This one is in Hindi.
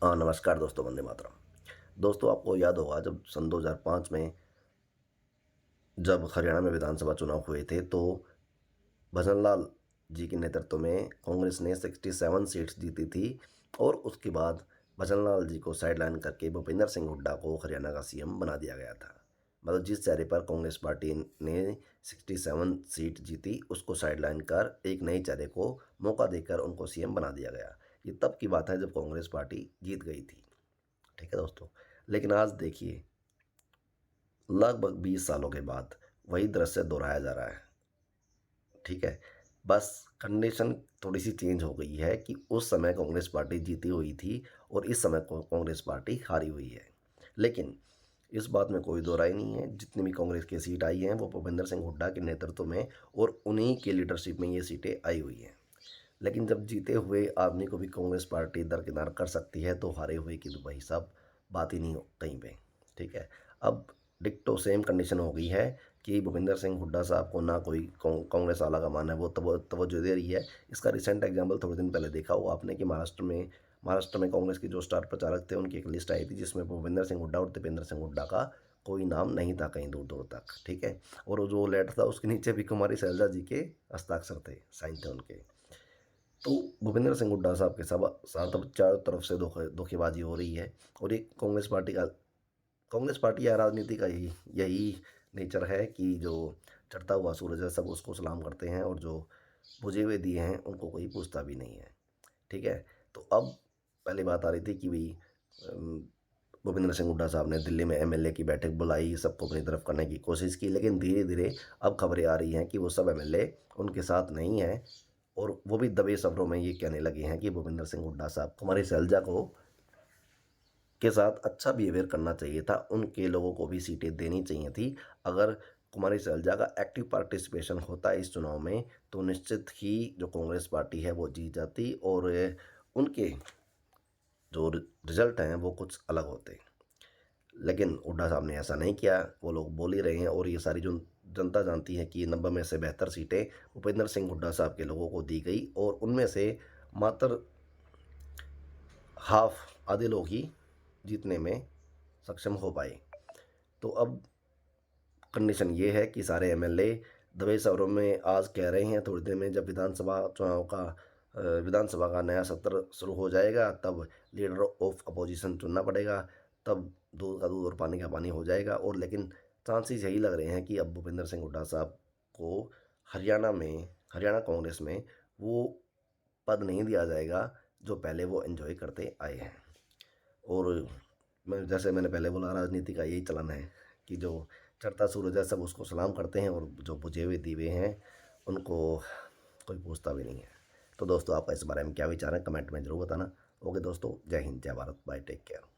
नमस्कार दोस्तों, वंदे मातरम। दोस्तों, आपको याद होगा जब सन 2005 में जब हरियाणा में विधानसभा चुनाव हुए थे तो भजन लाल जी के नेतृत्व में कांग्रेस ने 67 सीट्स जीती थी और उसके बाद भजन लाल जी को साइडलाइन करके भूपेंद्र सिंह हुड्डा को हरियाणा का सीएम बना दिया गया था। मतलब जिस चेहरे पर कांग्रेस पार्टी ने 67 सीट जीती उसको साइडलाइन कर एक नए चेहरे को मौका देकर उनको सीएम बना दिया गया। ये तब की बात है जब कांग्रेस पार्टी जीत गई थी। ठीक है दोस्तों। लेकिन आज देखिए, लगभग 20 सालों के बाद वही दृश्य दोहराया जा रहा है। ठीक है। बस कंडीशन थोड़ी सी चेंज हो गई है कि उस समय कांग्रेस पार्टी जीती हुई थी और इस समय कांग्रेस पार्टी हारी हुई है। लेकिन इस बात में कोई दो राय नहीं है, जितनी भी कांग्रेस की सीट आई हैं वो भूपेंद्र सिंह हुड्डा के नेतृत्व में और उन्हीं के लीडरशिप में ये सीटें आई हुई हैं। लेकिन जब जीते हुए आदमी को भी कांग्रेस पार्टी दरकिनार कर सकती है तो हारे हुए की तो भाई साहब बात ही नहीं हो कहीं पे। ठीक है। अब डिक्टो सेम कंडीशन हो गई है कि भूपेंद्र सिंह हुड्डा साहब को ना कोई कांग्रेस आला का मान है, वो तवज्जो दे रही है। इसका रिसेंट एग्जाम्पल थोड़े दिन पहले देखा हुआ आपने कि महाराष्ट्र में कांग्रेस के जो स्टार प्रचारक थे उनकी एक लिस्ट आई थी जिसमें भूपेंद्र सिंह हुड्डा और दीपेंद्र सिंह हुड्डा का कोई नाम नहीं था कहीं दूर दूर तक। ठीक है। और वो जो लेटर था उसके नीचे भी कुमारी शैलजा जी के हस्ताक्षर थे, साइन थे उनके। तो भूपेंद्र सिंह हुड्डा साहब के साथ अब चारों तरफ से धोखेबाजी हो रही है। और ये कांग्रेस पार्टी या राजनीति का यही यही नेचर है कि जो चढ़ता हुआ सूरज है सब उसको सलाम करते हैं और जो बुझे हुए दिए हैं उनको कोई पूछता भी नहीं है। ठीक है। तो अब पहली बात आ रही थी कि भाई अम, भूपेंद्र सिंह हुड्डा साहब ने दिल्ली में एमएलए की बैठक बुलाई, सबको अपनी तरफ करने की कोशिश की, लेकिन धीरे धीरे अब खबरें आ रही हैं कि वो सब एमएलए उनके साथ नहीं हैं। और वो भी दबे शब्दों में ये कहने लगे हैं कि भूपेंद्र सिंह हुड्डा साहब कुमारी शैलजा को के साथ अच्छा बिहेवियर करना चाहिए था, उनके लोगों को भी सीटें देनी चाहिए थी। अगर कुमारी शैलजा का एक्टिव पार्टिसिपेशन होता इस चुनाव में तो निश्चित ही जो कांग्रेस पार्टी है वो जीत जाती और उनके जो रिजल्ट हैं वो कुछ अलग होते। लेकिन हुड्डा साहब ने ऐसा नहीं किया। वो लोग बोल ही रहे हैं और ये सारी जो जनता जानती है कि 90 में से बेहतर सीटें भूपेंद्र सिंह हुड्डा साहब के लोगों को दी गई और उनमें से मात्र हाफ आधे लोग ही जीतने में सक्षम हो पाए। तो अब कंडीशन ये है कि सारे एमएलए दबे शहरों में आज कह रहे हैं थोड़ी देर में जब विधानसभा का नया सत्र शुरू हो जाएगा तब लीडर ऑफ अपोजिशन चुनना पड़ेगा। तब दूध का दूध और पानी का पानी हो जाएगा। और लेकिन चांसेस यही लग रहे हैं कि अब भूपेंद्र सिंह हुड्डा साहब को हरियाणा कांग्रेस में वो पद नहीं दिया जाएगा जो पहले वो एंजॉय करते आए हैं। और जैसे मैंने पहले बोला, राजनीति का यही चलन है कि जो चढ़ता सूरज है सब उसको सलाम करते हैं और जो बुझे हुए दीवे हैं उनको कोई पूछता भी नहीं है। तो दोस्तों, आपका इस बारे में क्या विचार है कमेंट में ज़रूर बताना। ओके दोस्तों, जय हिंद, जय भारत, बाय, टेक केयर।